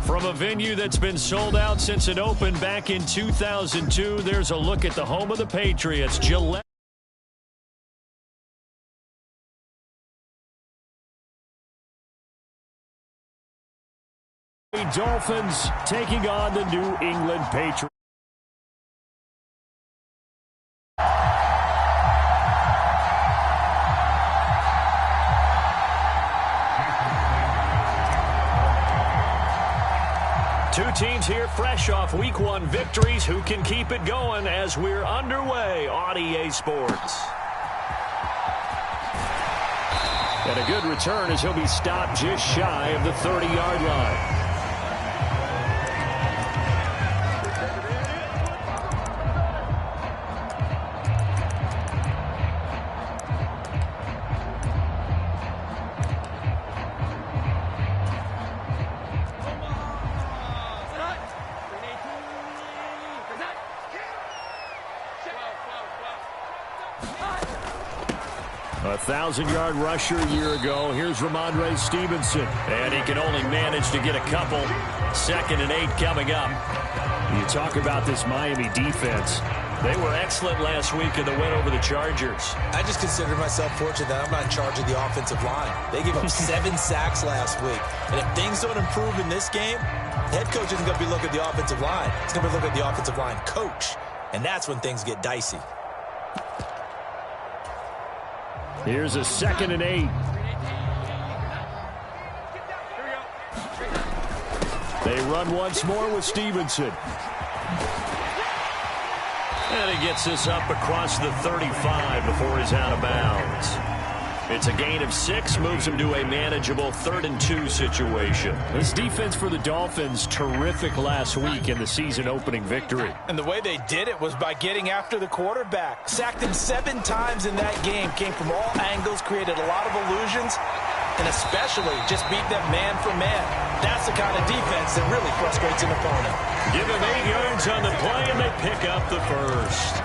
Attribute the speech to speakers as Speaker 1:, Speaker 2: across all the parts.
Speaker 1: From a venue that's been sold out since it opened back in 2002, there's a look at the home of the Patriots, Gillette. Dolphins taking on the New England Patriots. Two teams here fresh off Week 1 victories. Who can keep it going as we're underway on EA Sports? And a good return as he'll be stopped just shy of the 30-yard line. A 1,000-yard rusher a year ago. Here's Ramondre Stevenson. And he can only manage to get a couple. 2nd and 8 coming up. You talk about this Miami defense. They were excellent last week in the win over the Chargers.
Speaker 2: I just consider myself fortunate that I'm not in charge of the offensive line. They gave up 7 sacks last week. And if things don't improve in this game, the head coach isn't going to be looking at the offensive line. He's going to be looking at the offensive line coach. And that's when things get dicey.
Speaker 1: Here's a 2nd and 8. They run once more with Stevenson. And he gets this up across the 35 before he's out of bounds. It's a gain of 6, moves him to a manageable 3rd and 2 situation. This defense for the Dolphins, terrific last week in the season-opening victory.
Speaker 3: And the way they did it was by getting after the quarterback. Sacked him 7 times in that game. Came from all angles, created a lot of illusions, and especially just beat them man for man. That's the kind of defense that really frustrates an opponent.
Speaker 1: Give him 8 yards on the play, and they pick up the first.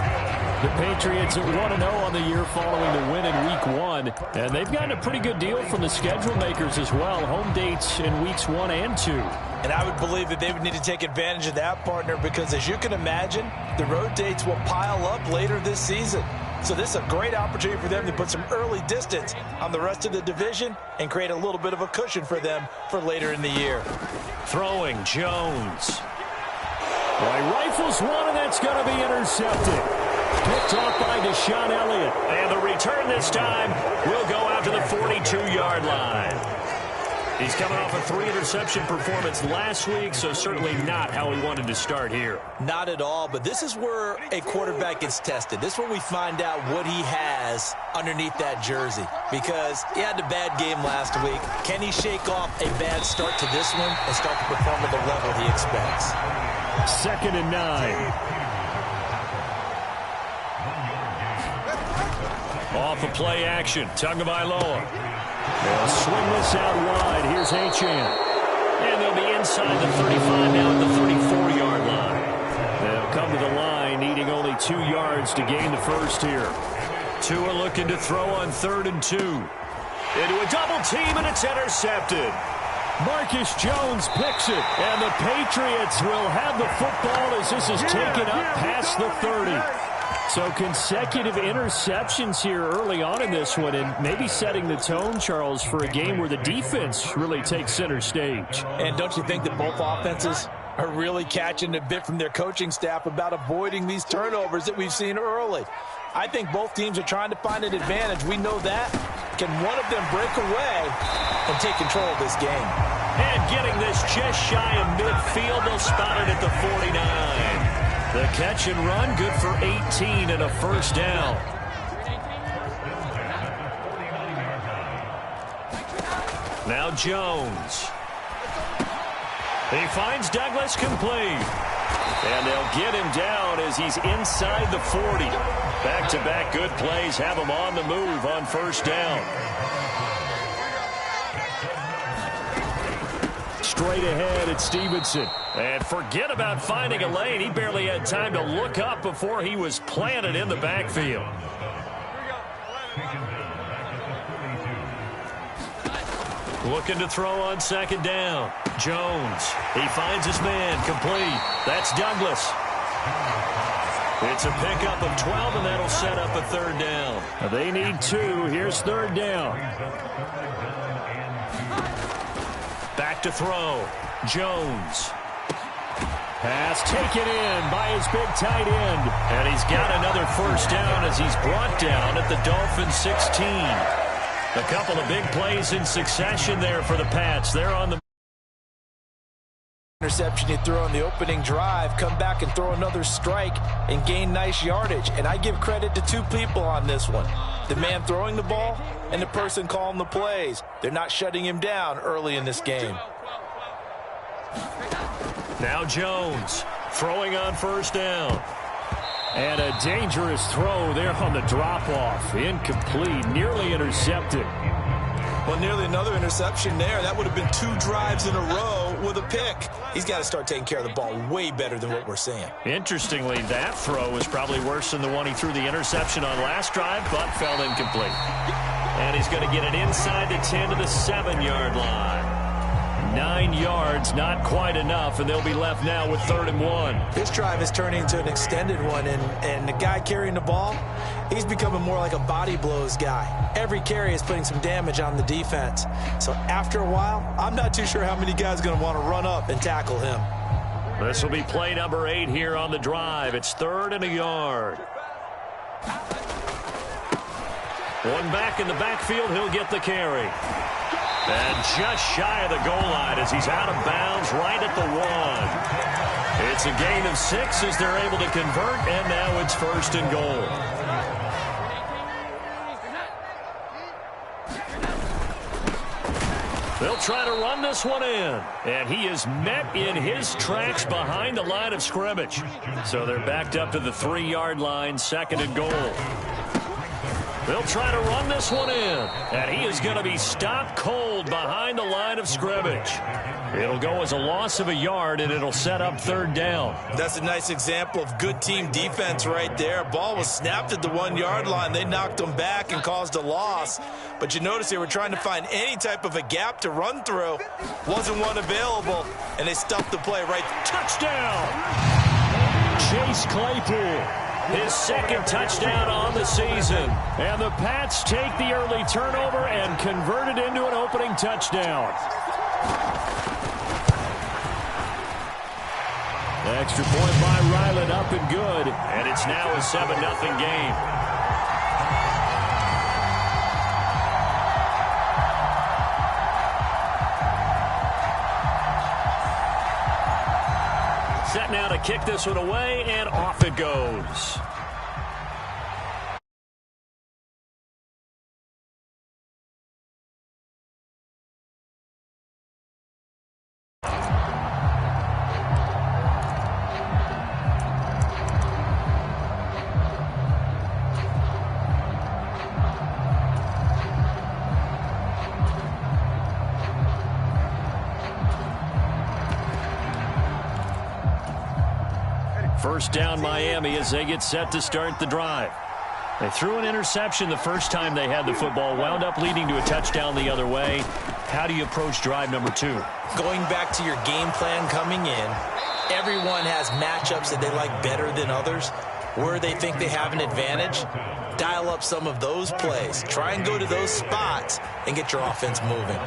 Speaker 1: The Patriots at 1-0 on the year following the win in Week 1. And they've gotten a pretty good deal from the schedule makers as well. Home dates in Weeks 1 and 2.
Speaker 3: And I would believe that they would need to take advantage of that, partner, because as you can imagine, the road dates will pile up later this season. So this is a great opportunity for them to put some early distance on the rest of the division and create a little bit of a cushion for them for later in the year.
Speaker 1: Throwing Jones. Well, he rifles one, and that's going to be intercepted. Picked off by Deshaun Elliott. And the return this time will go out to the 42-yard line. He's coming off a 3-interception performance last week, so certainly not how he wanted to start here.
Speaker 2: Not at all, but this is where a quarterback gets tested. This is where we find out what he has underneath that jersey, because he had a bad game last week. Can he shake off a bad start to this one and start to perform at the level he expects?
Speaker 1: 2nd and 9. Off of play action, Tagovailoa. They'll swing this out wide. Here's Achane. And they'll be inside the 35 now at the 34-yard line. They'll come to the line, needing only 2 yards to gain the first here. Tua looking to throw on 3rd and 2. Into a double team, and it's intercepted. Marcus Jones picks it, and the Patriots will have the football as this is taken up past the 30. So consecutive interceptions here early on in this one, and maybe setting the tone, Charles, for a game where the defense really takes center stage.
Speaker 3: And don't you think that both offenses are really catching a bit from their coaching staff about avoiding these turnovers that we've seen early? I think both teams are trying to find an advantage. We know that. Can one of them break away and take control of this game?
Speaker 1: And getting this just shy of midfield, they'll spot it at the 49. The catch and run, good for 18 and a first down. Now Jones. He finds Douglas complete. And they'll get him down as he's inside the 40. Back-to-back good plays have him on the move on first down. Straight ahead, it's Stevenson. And forget about finding a lane. He barely had time to look up before he was planted in the backfield. Looking to throw on 2nd down. Jones. He finds his man. Complete. That's Douglas. It's a pickup of 12, and that'll set up a third down. They need 2. Here's third down. Back to throw. Jones. Pass taken in by his big tight end. And he's got another first down as he's brought down at the Dolphins 16. A couple of big plays in succession there for the Pats. They're on the
Speaker 3: interception you throw on the opening drive, come back and throw another strike and gain nice yardage. And I give credit to 2 people on this one. The man throwing the ball and the person calling the plays. They're not shutting him down early in this game.
Speaker 1: Now Jones throwing on first down. And a dangerous throw there on the drop-off. Incomplete, nearly intercepted.
Speaker 3: Well, nearly another interception there. That would have been 2 drives in a row with a pick. He's got to start taking care of the ball way better than what we're seeing.
Speaker 1: Interestingly, that throw was probably worse than the one he threw the interception on last drive, but fell incomplete. And he's going to get it inside the 10 to the 7-yard line. 9 yards, not quite enough, and they'll be left now with 3rd and 1.
Speaker 3: This drive is turning into an extended one, and the guy carrying the ball, he's becoming more like a body blows guy. Every carry is putting some damage on the defense. So after a while, I'm not too sure how many guys are going to want to run up and tackle him.
Speaker 1: This will be play number 8 here on the drive. It's 3rd and a yard. One back in the backfield, he'll get the carry. And just shy of the goal line as he's out of bounds right at the 1. It's a gain of 6 as they're able to convert, and now it's 1st and goal. They'll try to run this one in, and he is met in his tracks behind the line of scrimmage. So they're backed up to the 3-yard line, 2nd and goal. They'll try to run this one in, and he is going to be stopped cold behind the line of scrimmage. It'll go as a loss of a yard, and it'll set up 3rd down.
Speaker 3: That's a nice example of good team defense right there. Ball was snapped at the 1-yard line. They knocked them back and caused a loss. But you notice they were trying to find any type of a gap to run through. Wasn't one available, and they stuffed the play right.
Speaker 1: Touchdown! Chase Claypool. His 2nd touchdown on the season. And the Pats take the early turnover and convert it into an opening touchdown. Extra point by Ryland, up and good. And it's now a 7-0 game. Set now to kick this one away, and off it goes. First down Miami as they get set to start the drive. They threw an interception the first time they had the football, wound up leading to a touchdown the other way. How do you approach drive number 2?
Speaker 2: Going back to your game plan coming in, everyone has matchups that they like better than others. Where they think they have an advantage, dial up some of those plays. Try and go to those spots and get your offense moving.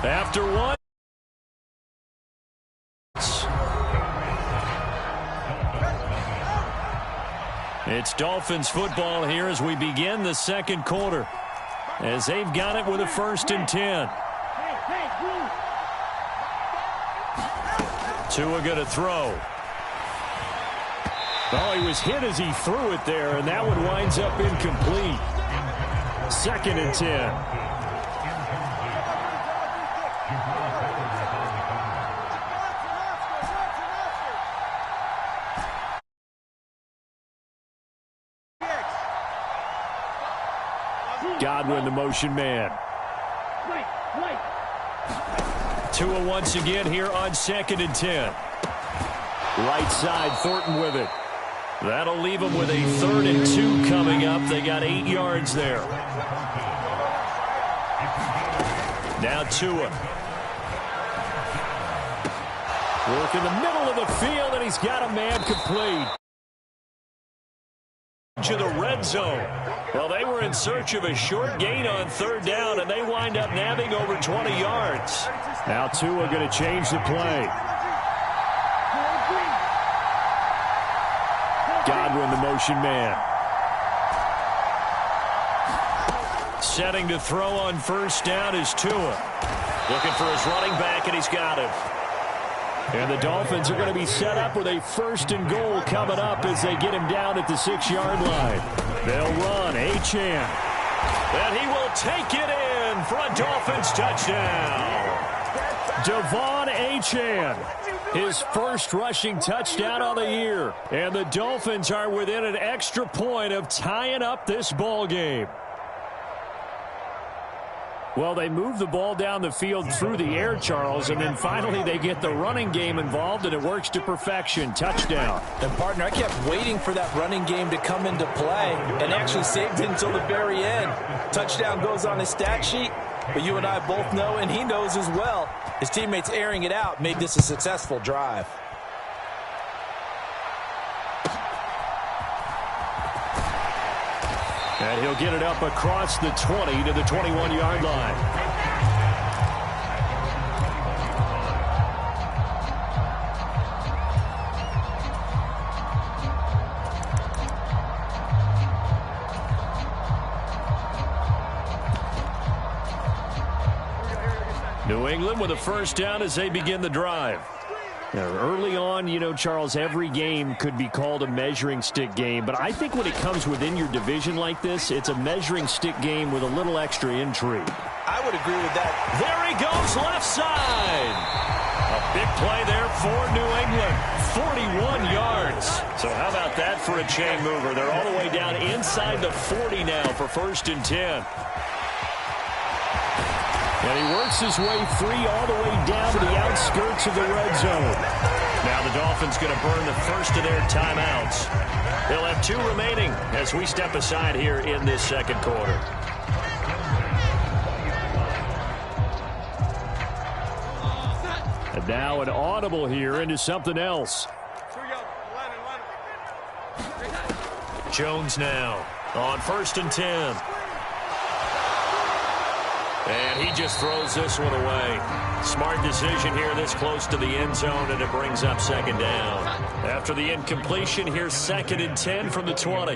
Speaker 1: After one. It's Dolphins football here as we begin the 2nd quarter. As they've got it with a 1st and 10. Tua going to throw. Oh, he was hit as he threw it there, and that one winds up incomplete. 2nd and 10. Godwin, the motion man. Tua once again here on 2nd and 10. Right side, Thornton with it. That'll leave them with a 3rd and 2 coming up. They got 8 yards there. Now Tua. Work in the middle of the field, and he's got a man complete. To the red zone. Well, they were in search of a short gain on third down, and they wind up nabbing over 20 yards. Now Tua going to change the play. Godwin, the motion man. Setting to throw on first down is Tua. Looking for his running back, and he's got him. And the Dolphins are going to be set up with a 1st and goal coming up as they get him down at the 6-yard line. They'll run. Achane. And he will take it in for a Dolphins touchdown. Devon Achane. His first rushing touchdown on the year. And the Dolphins are within an extra point of tying up this ball game. Well, they move the ball down the field through the air, Charles, and then finally they get the running game involved, and it works to perfection. Touchdown.
Speaker 3: And, partner, I kept waiting for that running game to come into play and actually saved it until the very end. Touchdown goes on his stat sheet, but you and I both know, and he knows as well, his teammates airing it out made this a successful drive.
Speaker 1: And he'll get it up across the 20 to the 21-yard line. New England with a first down as they begin the drive. Now, early on, you know, Charles, every game could be called a measuring stick game. But I think when it comes within your division like this, it's a measuring stick game with a little extra intrigue.
Speaker 3: I would agree with that.
Speaker 1: There he goes, left side. A big play there for New England. 41 yards. So how about that for a chain mover? They're all the way down inside the 40 now for 1st and 10. And he works his way free all the way down to the outskirts of the red zone. Now the Dolphins going to burn the first of their timeouts. They'll have 2 remaining as we step aside here in this second quarter. And now an audible here into something else. Jones now on 1st and 10. And he just throws this one away. Smart decision here this close to the end zone, and it brings up 2nd down. After the incompletion, here's 2nd and 10 from the 20.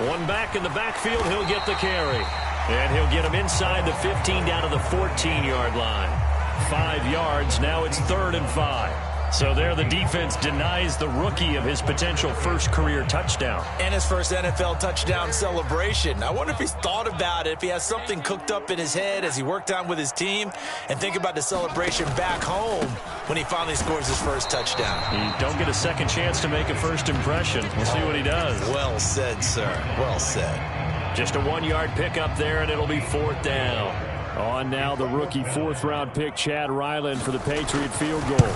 Speaker 1: One back in the backfield, he'll get the carry. And he'll get him inside the 15 down to the 14-yard line. 5 yards, now it's 3rd and 5. So there the defense denies the rookie of his potential first career touchdown.
Speaker 3: And his first NFL touchdown celebration. I wonder if he's thought about it, if he has something cooked up in his head as he worked out with his team, and think about the celebration back home when he finally scores his first touchdown.
Speaker 1: You don't get a second chance to make a first impression. We'll see what he does.
Speaker 3: Well said, sir. Well said.
Speaker 1: Just a 1-yard pickup there, and it'll be 4th down. On now the rookie 4th-round pick, Chad Ryland, for the Patriot field goal.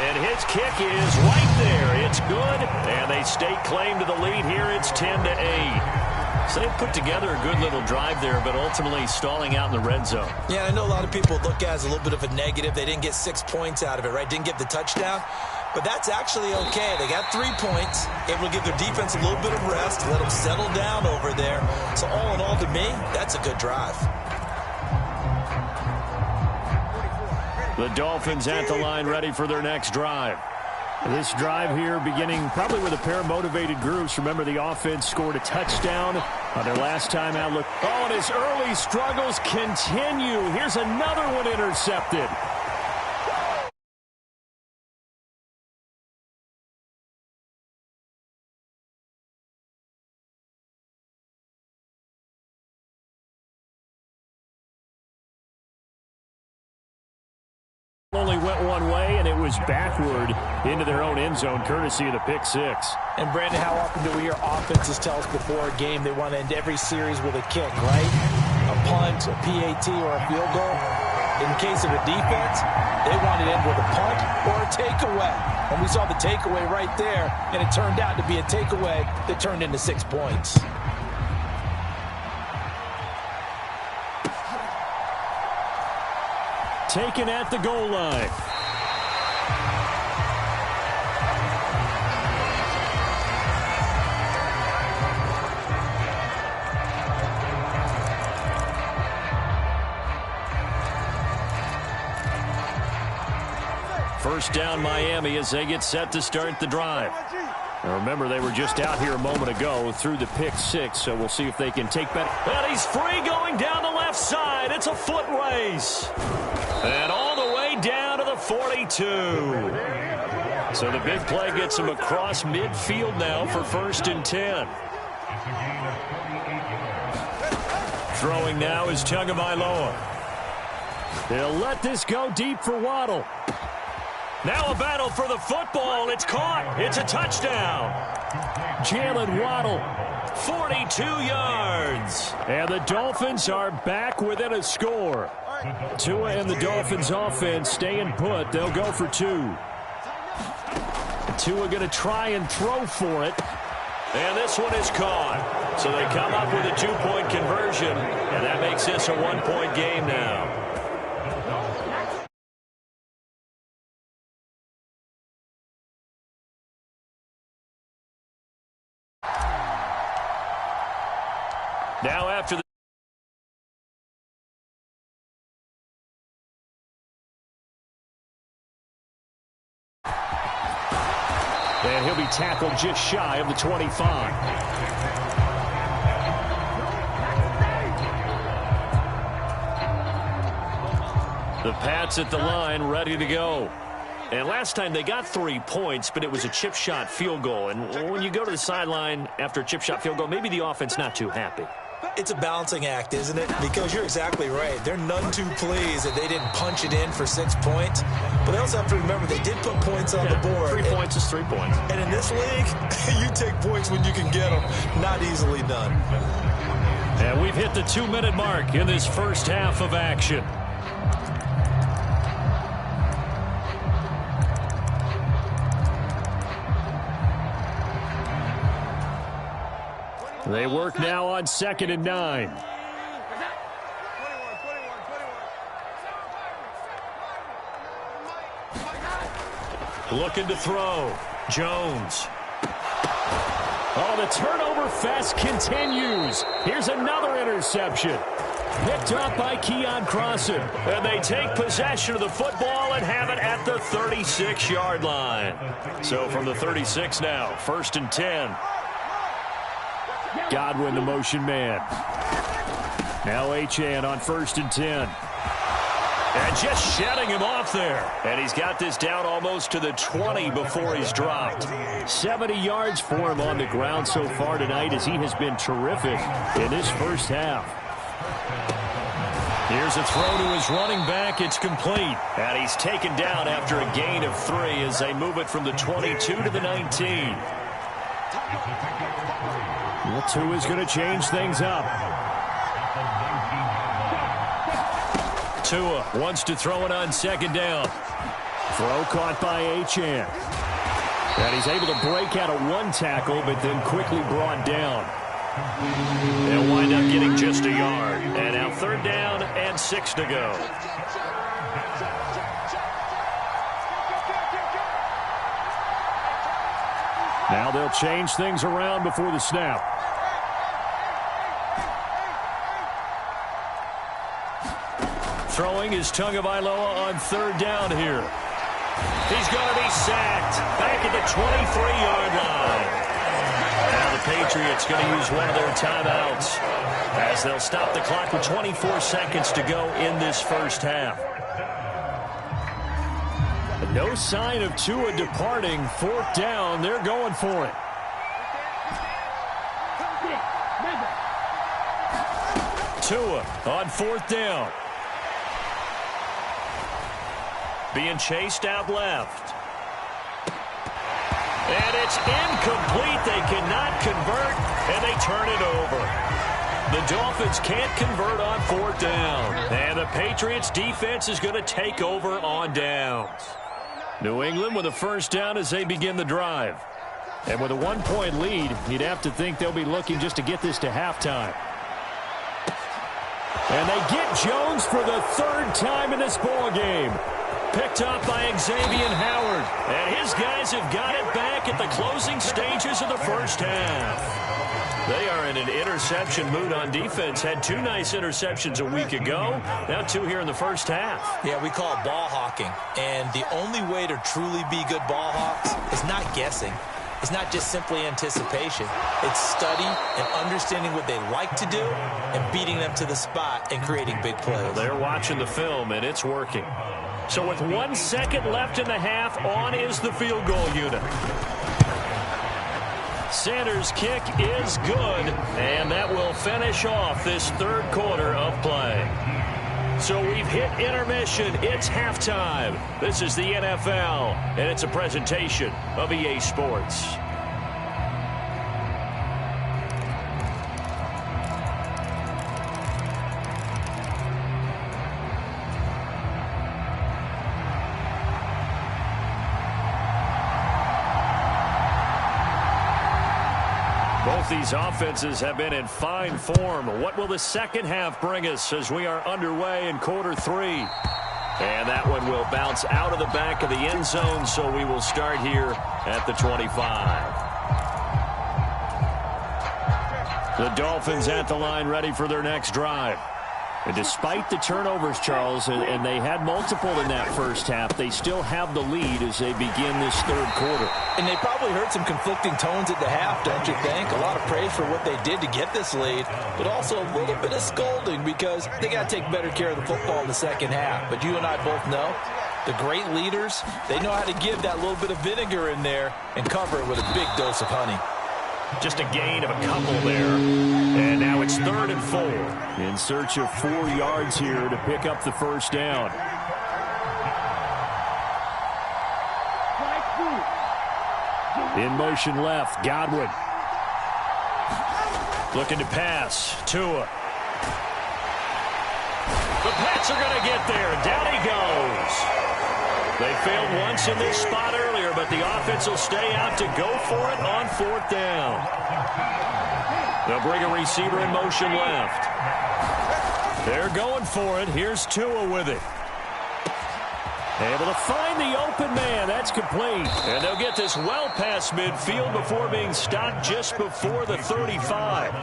Speaker 1: And his kick is right there. It's good, and they stake claim to the lead here. It's 10-8. So they put together a good little drive there, but ultimately stalling out in the red zone.
Speaker 3: Yeah, I know a lot of people look at it as a little bit of a negative. They didn't get 6 points out of it, right? Didn't get the touchdown. But that's actually okay. They got 3 points, able to give their defense a little bit of rest, let them settle down over there. So all in all, to me, that's a good drive.
Speaker 1: The Dolphins at the line ready for their next drive. This drive here beginning probably with a pair of motivated groups. Remember, the offense scored a touchdown on their last time out. Look, oh, and his early struggles continue. Here's another one intercepted. Only went one way, and it was backward into their own end zone, courtesy of the pick 6.
Speaker 3: And, Brandon, how often do we hear offenses tell us before a game they want to end every series with a kick, right? A punt, a PAT, or a field goal. In the case of a defense, they want to end with a punt or a takeaway. And we saw the takeaway right there, and it turned out to be a takeaway that turned into 6 points.
Speaker 1: taken at the goal line. First down Miami as they get set to start the drive. Now remember, they were just out here a moment ago through the pick six, so we'll see if they can take back. And he's free going down the left side. It's a foot race. And all the way down to the 42. So the big play gets him across midfield now for 1st and 10. Throwing now is Tagovailoa. They'll let this go deep for Waddle. Now a battle for the football. It's caught. It's a touchdown. Jalen Waddle, 42 yards. And the Dolphins are back within a score. Tua and the Dolphins offense staying put. They'll go for 2. Tua going to try and throw for it. And this one is caught. So they come up with a 2-point conversion. And that makes this a 1-point game now. Now after the and he'll be tackled just shy of the 25. The Pats at the line ready to go. And last time they got 3 points, but it was a chip shot field goal. And when you go to the sideline after a chip shot field goal, maybe the offense not too happy.
Speaker 2: It's a balancing act, isn't it? Because you're exactly right. They're none too pleased that they didn't punch it in for 6 points. But they also have to remember they did put points on the board.
Speaker 1: 3 points is 3 points.
Speaker 2: And in this league, you take points when you can get them. Not easily done.
Speaker 1: And we've hit the 2-minute mark in this first half of action. They work now on 2nd and 9. Looking to throw. Jones. Oh, the turnover fest continues. Here's another interception. Picked up by Keon Crossan. And they take possession of the football and have it at the 36-yard line. So from the 36 now, 1st and 10. Godwin, the motion man. Now Achane on 1st and 10. And just shedding him off there. And he's got this down almost to the 20 before he's dropped. 70 yards for him on the ground so far tonight as he has been terrific in this first half. Here's a throw to his running back. It's complete. And he's taken down after a gain of 3 as they move it from the 22 to the 19. Tua is going to change things up. Tua wants to throw it on 2nd down. Throw caught by Achane. And he's able to break out of 1 tackle, but then quickly brought down. They'll wind up getting just a yard. And now 3rd down and 6 to go. Now they'll change things around before the snap. Throwing is Tagovailoa on 3rd down here. He's going to be sacked back at the 23-yard line. Now the Patriots going to use one of their timeouts as they'll stop the clock with 24 seconds to go in this first half. No sign of Tua departing. 4th down. They're going for it. Tua on 4th down. Being chased out left. And it's incomplete. They cannot convert, and they turn it over. The Dolphins can't convert on 4th down. And the Patriots defense is going to take over on downs. New England with a 1st down as they begin the drive. And with a 1-point lead, you'd have to think they'll be looking just to get this to halftime. And they get Jones for the third time in this ball game. Picked up by Xavier Howard. And his guys have got it back at the closing stages of the first half. They are in an interception mood on defense. Had 2 nice interceptions a week ago. Now 2 here in the first half.
Speaker 2: Yeah, we call it ball hawking. And the only way to truly be good ball hawks is not guessing. It's not just simply anticipation. It's study and understanding what they like to do and beating them to the spot and creating big plays.
Speaker 1: Well, they're watching the film, and it's working. So with 1 second left in the half, on is the field goal unit. Sanders' kick is good, and that will finish off this third quarter of play. So we've hit intermission. It's halftime. This is the NFL, and it's a presentation of EA Sports. Both these offenses have been in fine form. What will the second half bring us as we are underway in quarter 3? And that one will bounce out of the back of the end zone, so we will start here at the 25. The Dolphins at the line, ready for their next drive. And despite the turnovers, Charles, and they had multiple in that first half, they still have the lead as they begin this third quarter.
Speaker 3: And they probably heard some conflicting tones at the half, don't you think? A lot of praise for what they did to get this lead, but also a little bit of scolding because they got to take better care of the football in the second half. But you and I both know the great leaders, they know how to give that little bit of vinegar in there and cover it with a big dose of honey.
Speaker 1: Just a gain of a couple there. And now it's 3rd and 4. In search of 4 yards here to pick up the first down. In motion left, Godwin. Looking to pass, Tua. The Pats are going to get there. Down he goes. They failed once in this spot earlier, but the offense will stay out to go for it on 4th down. They'll bring a receiver in motion left. They're going for it. Here's Tua with it. Able to find the open man. That's complete. And they'll get this well past midfield before being stopped just before the 35.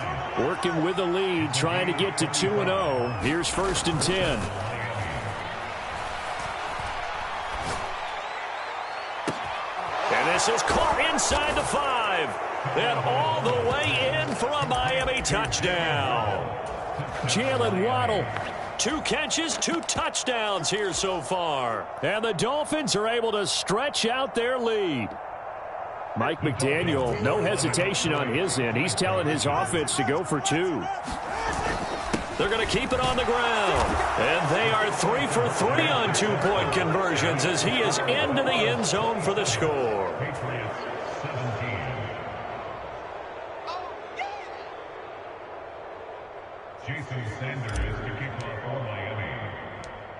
Speaker 1: Working with the lead, trying to get to 2-0. Here's 1st and 10. And this is caught inside the 5. And all the way in for a Miami touchdown. Jalen Waddle. 2 catches, 2 touchdowns here so far. And the Dolphins are able to stretch out their lead. Mike McDaniel, no hesitation on his end. He's telling his offense to go for 2. They're going to keep it on the ground. And they are 3 for 3 on 2-point conversions as he is into the end zone for the score.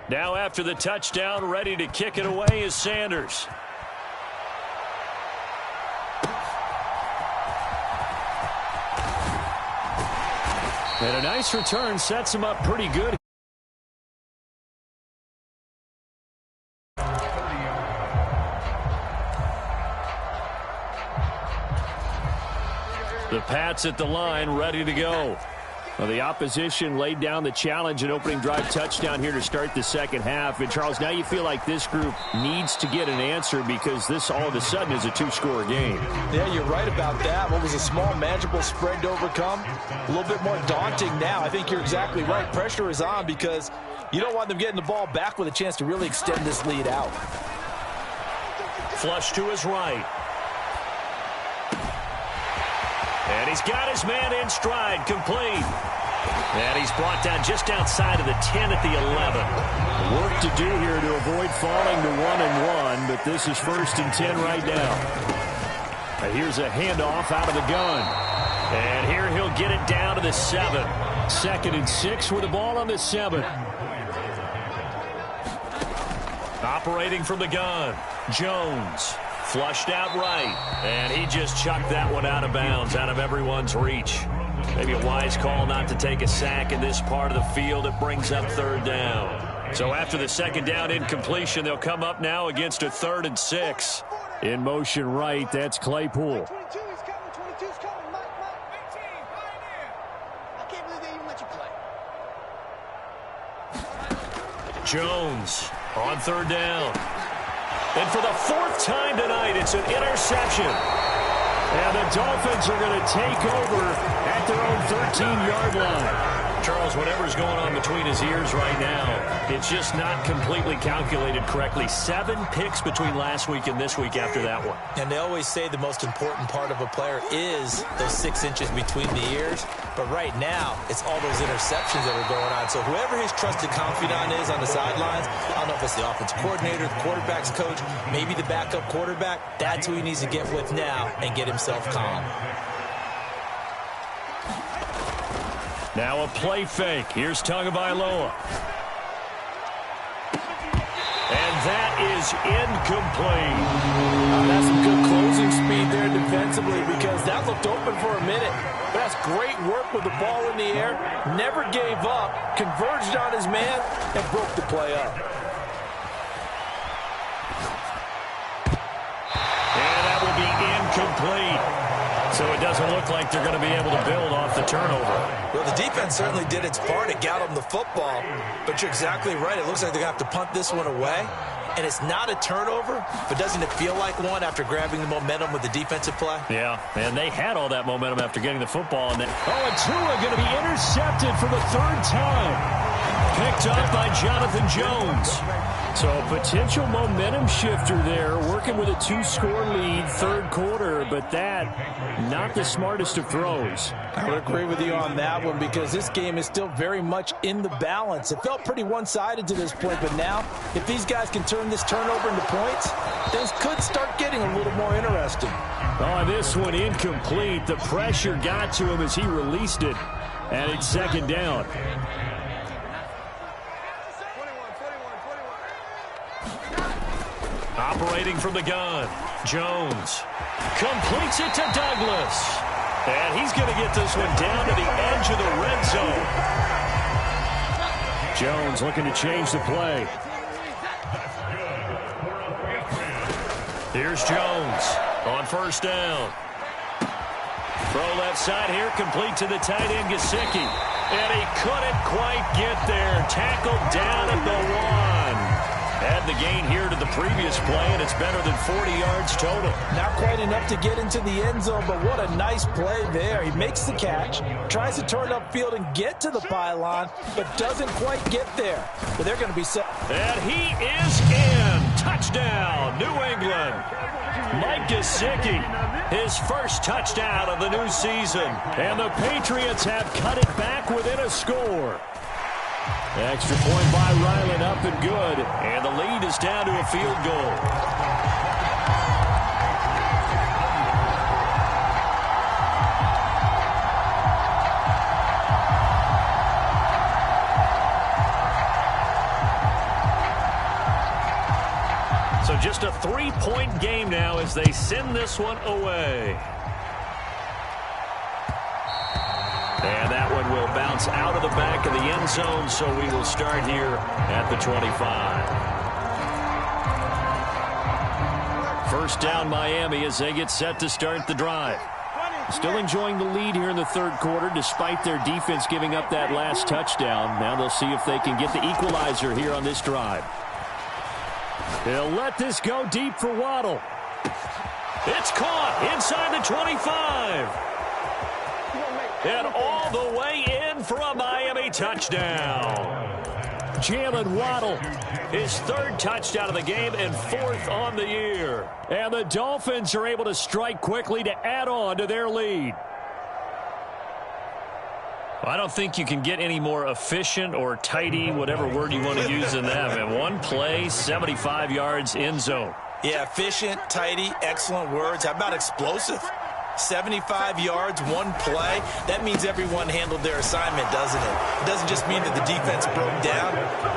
Speaker 1: Now after the touchdown, ready to kick it away is Sanders. And a nice return sets him up pretty good. The Pats at the line, ready to go. Well, the opposition laid down the challenge and opening drive touchdown here to start the second half. And, Charles, now you feel like this group needs to get an answer because this all of a sudden is a 2-score game.
Speaker 3: Yeah, you're right about that. What was a small, manageable spread to overcome? A little bit more daunting now. I think you're exactly right. Pressure is on because you don't want them getting the ball back with a chance to really extend this lead out.
Speaker 1: Flush to his right. And he's got his man in stride, complete. And he's brought down just outside of the 10 at the 11. Work to do here to avoid falling to 1-1, but this is 1st and 10 right now. And here's a handoff out of the gun. And here he'll get it down to the 7. 2nd and 6 with the ball on the 7. Operating from the gun, Jones. Flushed out right, and he just chucked that one out of bounds, out of everyone's reach. Maybe a wise call not to take a sack in this part of the field. It brings up third down. So after the second down incompletion, they'll come up now against a 3rd and 6. In motion right, that's Claypool. Jones on 3rd down. And for the 4th time tonight, it's an interception. And the Dolphins are going to take over at their own 13-yard line. Charles, whatever's going on between his ears right now, it's just not completely calculated correctly. 7 picks between last week and this week after that one.
Speaker 2: And they always say the most important part of a player is those 6 inches between the ears. But right now, it's all those interceptions that are going on. So whoever his trusted confidant is on the sidelines, I don't know if it's the offensive coordinator, the quarterback's coach, maybe the backup quarterback, that's who he needs to get with now and get himself calm.
Speaker 1: Now a play fake. Here's Tagovailoa. And that is incomplete.
Speaker 3: That's some good closing speed there defensively because that looked open for a minute. That's great work with the ball in the air. Never gave up. Converged on his man and broke the play up.
Speaker 1: And that will be incomplete. So it doesn't look like they're going to be able to build off the turnover.
Speaker 2: Well, the defense certainly did its part to get them the football, but you're exactly right. It looks like they're going to have to punt this one away, and it's not a turnover, but doesn't it feel like one after grabbing the momentum with the defensive play?
Speaker 1: Yeah, and they had all that momentum after getting the football. And Tua going to be intercepted for the 3rd time. Picked up by Jonathan Jones. So a potential momentum shifter there, working with a 2-score lead, 3rd quarter, but that, not the smartest of throws.
Speaker 3: I would agree with you on that one because this game is still very much in the balance. It felt pretty one-sided to this point, but now, if these guys can turn this turnover into points, things could start getting a little more interesting.
Speaker 1: Oh, this one incomplete. The pressure got to him as he released it, and it's 2nd down. Operating from the gun, Jones completes it to Douglas. And he's going to get this one down to the edge of the red zone. Jones looking to change the play. Here's Jones on 1st down. Throw left side here, complete to the tight end, Gesicki. And he couldn't quite get there. Tackled down at the 1. Add the gain here to the previous play, and it's better than 40 yards total.
Speaker 3: Not quite enough to get into the end zone, but what a nice play there. He makes the catch, tries to turn upfield and get to the pylon, but doesn't quite get there. But they're going to be set.
Speaker 1: And he is in. Touchdown, New England. Mike Gesicki, his first touchdown of the new season. And the Patriots have cut it back within a score. Extra point by Ryland, up and good. And the lead is down to a field goal. So just a 3-point game now as they send this one away. And that one will bounce out of the back of the end zone, so we will start here at the 25. 1st down Miami as they get set to start the drive. Still enjoying the lead here in the 3rd quarter despite their defense giving up that last touchdown. Now they'll see if they can get the equalizer here on this drive. They'll let this go deep for Waddle. It's caught inside the 25. And all the way in for a Miami touchdown. Jalen Waddle, his 3rd touchdown of the game and 4th on the year. And the Dolphins are able to strike quickly to add on to their lead. I don't think you can get any more efficient or tidy, whatever word you want to use in that. And one play, 75 yards end zone.
Speaker 2: Yeah, efficient, tidy, excellent words. How about explosive? 75 yards, one play. That means everyone handled their assignment, doesn't it? It doesn't just mean that the defense broke down.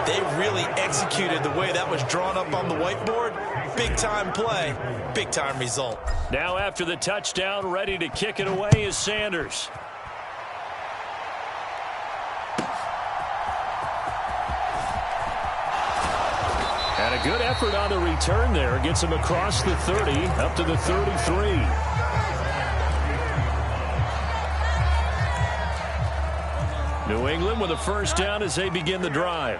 Speaker 2: They really executed the way that was drawn up on the whiteboard. Big-time play, big-time result.
Speaker 1: Now after the touchdown, ready to kick it away is Sanders. And a good effort on the return there. Gets him across the 30, up to the 33. New England with a first down as they begin the drive.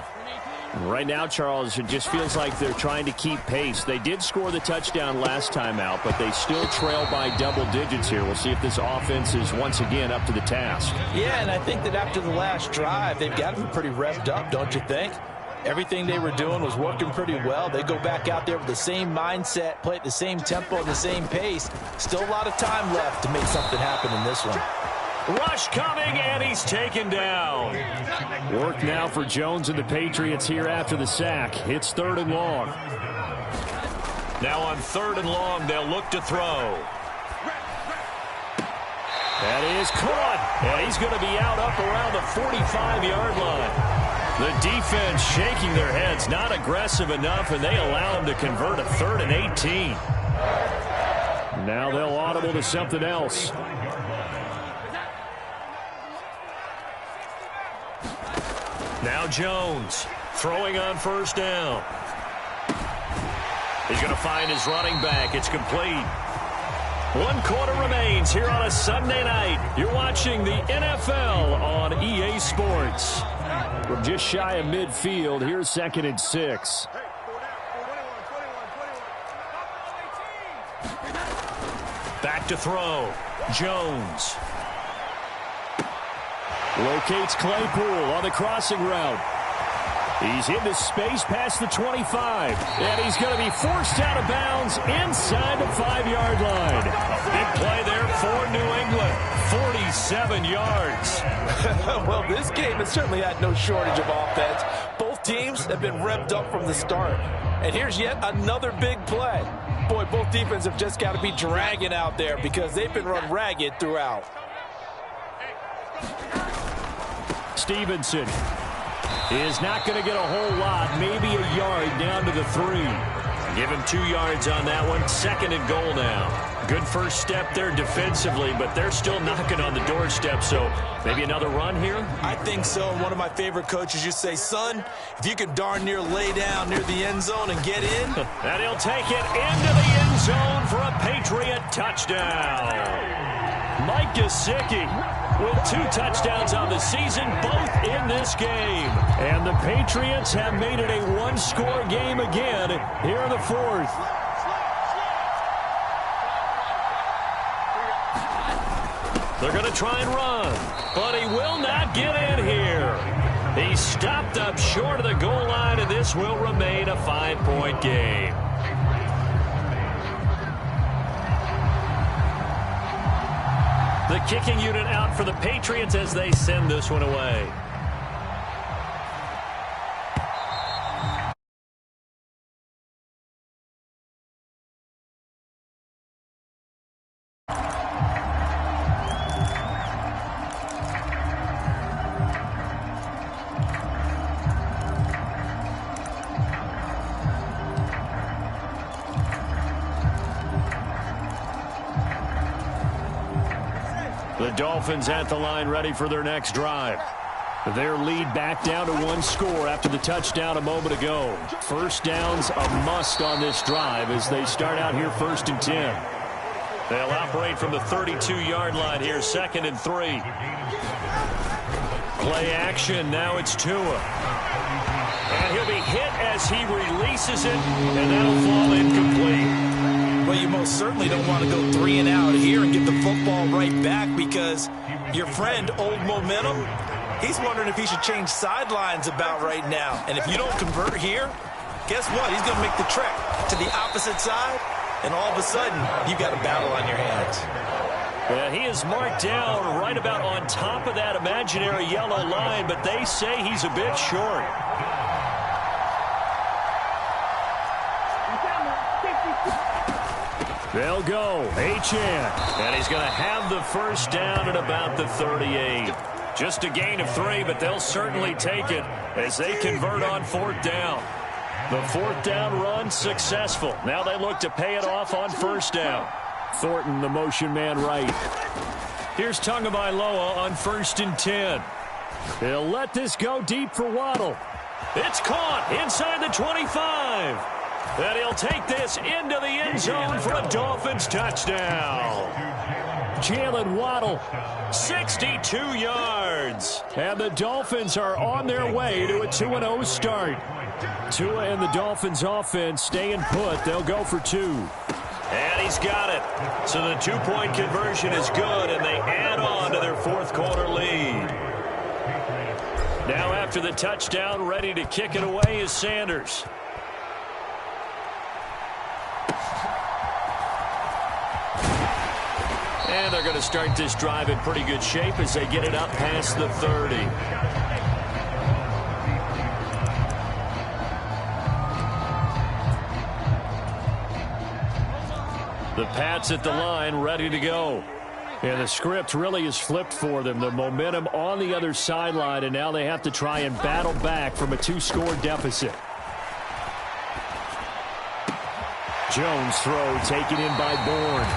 Speaker 1: Right now, Charles, it just feels like they're trying to keep pace. They did score the touchdown last time out, but they still trail by double digits here. We'll see if this offense is once again up to the task.
Speaker 3: Yeah, and I think that after the last drive, they've got to be pretty revved up, don't you think? Everything they were doing was working pretty well. They go back out there with the same mindset, play at the same tempo and the same pace. Still a lot of time left to make something happen in this one.
Speaker 1: Rush coming, and he's taken down. Work now for Jones and the Patriots here after the sack. It's 3rd and long. Now on 3rd and long, they'll look to throw. That is caught, and he's going to be out up around the 45-yard line. The defense shaking their heads, not aggressive enough, and they allow him to convert a 3rd and 18. Now they'll audible to something else. Now Jones throwing on first down. He's going to find his running back. It's complete. 1 quarter remains here on a Sunday night. You're watching the NFL on EA Sports. From just shy of midfield, here's 2nd and 6. Back to throw. Jones. Locates Claypool on the crossing route. He's into space past the 25. And he's going to be forced out of bounds inside the 5-yard line. Big play there for New England. 47 yards.
Speaker 3: Well, this game has certainly had no shortage of offense. Both teams have been revved up from the start. And here's yet another big play. Boy, both defenses have just got to be dragging out there because they've been run ragged throughout.
Speaker 1: Stevenson is not going to get a whole lot, maybe a yard down to the 3. Give him 2 yards on that one. 2nd and goal now. Good first step there defensively, but they're still knocking on the doorstep, so maybe another run here?
Speaker 2: I think so. One of my favorite coaches used to say, son, if you can darn near lay down near the end zone and get in.
Speaker 1: And he'll take it into the end zone for a Patriot touchdown. Mike Gesicki with 2 touchdowns on the season, both in this game. And the Patriots have made it a 1-score game again here in the 4th. They're going to try and run, but he will not get in here. He's stopped up short of the goal line, and this will remain a 5-point game. The kicking unit out for the Patriots as they send this one away. The Dolphins at the line ready for their next drive. Their lead back down to 1 score after the touchdown a moment ago. First down's a must on this drive as they start out here 1st and 10. They'll operate from the 32-yard line here, 2nd and 3. Play action, now it's Tua. And he'll be hit as he releases it, and that'll fall incomplete.
Speaker 3: Well, you most certainly don't want to go 3 and out here and get the football right back because your friend, Old Momentum, he's wondering if he should change sidelines about right now. And if you don't convert here, guess what? He's going to make the trek to the opposite side, and all of a sudden, you've got a battle on your hands.
Speaker 1: Well, he is marked down right about on top of that imaginary yellow line, but they say he's a bit short. They'll go. Achane. And he's going to have the first down at about the 38. Just a gain of 3, but they'll certainly take it as they convert on 4th down. The 4th down run successful. Now they look to pay it off on 1st down. Thornton, the motion man right. Here's Tagovailoa on 1st and 10. He'll let this go deep for Waddle. It's caught inside the 25. And he'll take this into the end zone for a Dolphins touchdown. Jalen Waddle, 62 yards. And the Dolphins are on their way to a 2-0 start. Tua and the Dolphins offense staying put. They'll go for 2. And he's got it. So the 2-point conversion is good, and they add on to their fourth quarter lead. Now after the touchdown, ready to kick it away is Sanders. And they're going to start this drive in pretty good shape as they get it up past the 30. The Pats at the line, ready to go. And the script really is flipped for them. The momentum on the other sideline, and now they have to try and battle back from a 2-score deficit. Jones throw taken in by Bourne.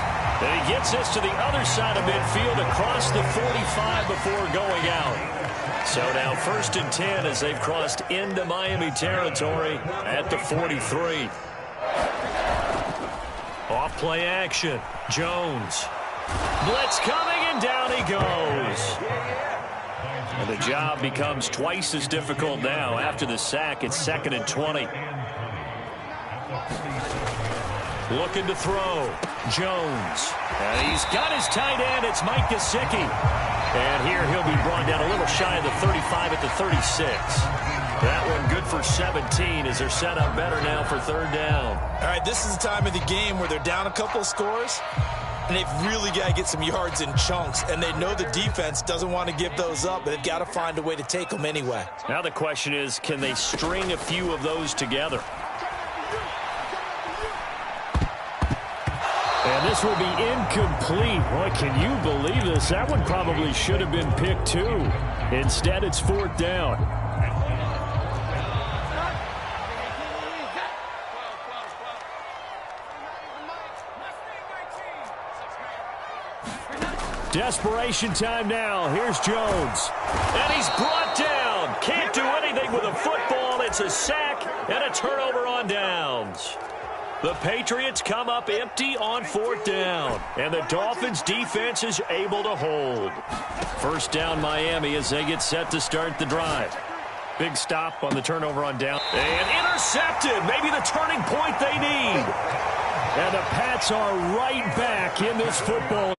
Speaker 1: And he gets this to the other side of midfield across the 45 before going out. So now 1st and 10 as they've crossed into Miami territory at the 43. Off play action. Jones. Blitz coming, and down he goes. And the job becomes twice as difficult now after the sack. It's 2nd and 20. Looking to throw. Jones. And he's got his tight end. It's Mike Gesicki. And here he'll be brought down a little shy of the 35 at the 36. That one good for 17 as they're set up better now for 3rd down.
Speaker 3: All right, this is the time of the game where they're down a couple of scores, and they've really got to get some yards in chunks, and they know the defense doesn't want to give those up, but they've got to find a way to take them anyway.
Speaker 1: Now the question is, can they string a few of those together? And this will be incomplete. Boy, can you believe this? That one probably should have been picked too. Instead, it's 4th down. Desperation time now. Here's Jones. And he's brought down. Can't do anything with a football. It's a sack and a turnover on downs. The Patriots come up empty on 4th down. And the Dolphins defense is able to hold. 1st down Miami as they get set to start the drive. Big stop on the turnover on down. And intercepted. Maybe the turning point they need. And the Pats are right back in this football.